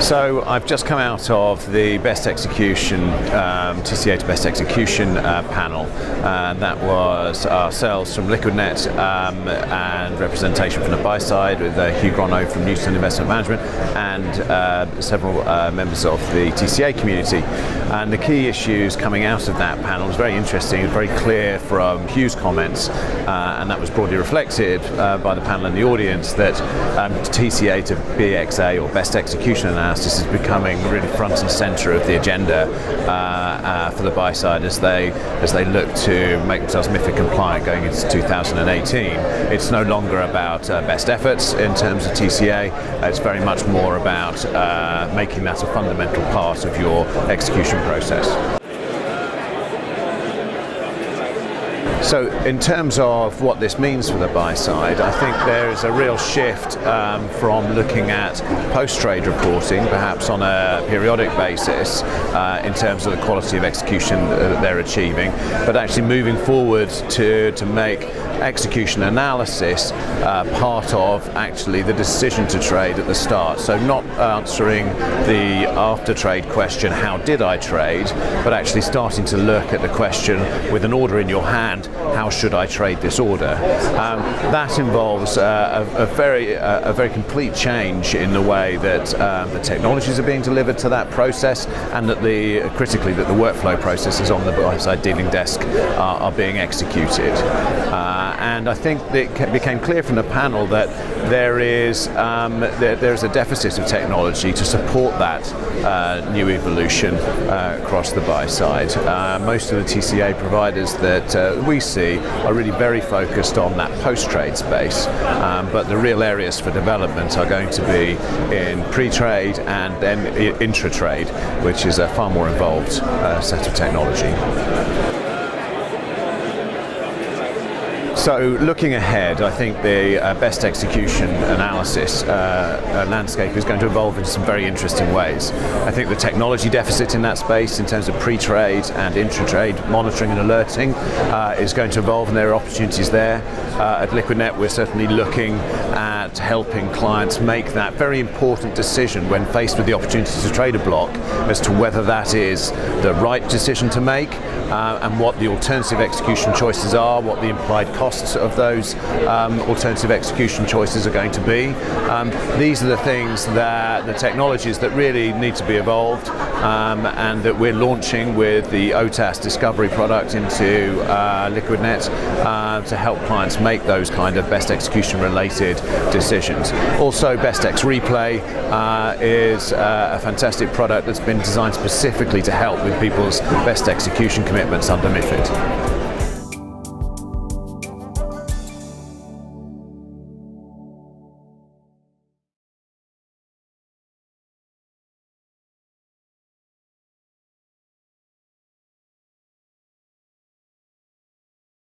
So I've just come out of the Best Execution, TCA to Best Execution panel. That was ourselves from Liquidnet and representation from the buy side with Hugh Grono from Newton Investment Management and several members of the TCA community. And the key issues coming out of that panel was very interesting, very clear from Hugh's comments, and that was broadly reflected by the panel and the audience that TCA to BXA or Best Execution analysis is becoming really front and centre of the agenda for the buy side as they look to make themselves MiFID compliant going into 2018. It's no longer about best efforts in terms of TCA. It's very much more about making that a fundamental part of your execution process. So in terms of what this means for the buy side, I think there is a real shift from looking at post-trade reporting, perhaps on a periodic basis, in terms of the quality of execution that they're achieving, but actually moving forward to make execution analysis part of actually the decision to trade at the start. So not answering the after-trade question, how did I trade, but actually starting to look at the question with an order in your hand, how should I trade this order? That involves a very complete change in the way that the technologies are being delivered to that process, and that critically that the workflow processes on the buy side dealing desk are being executed. And I think it became clear from the panel that there is a deficit of technology to support that new evolution across the buy side. Most of the TCA providers that we see are really very focused on that post-trade space, but the real areas for development are going to be in pre-trade and then intra-trade, which is a far more involved set of technology. So looking ahead, I think the best execution analysis landscape is going to evolve in some very interesting ways. I think the technology deficit in that space in terms of pre-trade and intra-trade monitoring and alerting is going to evolve, and there are opportunities there. At Liquidnet, we're certainly looking at helping clients make that very important decision when faced with the opportunity to trade a block as to whether that is the right decision to make and what the alternative execution choices are, what the implied costs of those alternative execution choices are going to be. These are the things that the technologies that really need to be evolved and that we're launching with the OTAS Discovery product into Liquidnet to help clients make those kind of best execution related decisions. Also, BestEx Replay is a fantastic product that's been designed specifically to help with people's best execution commitments under MiFID.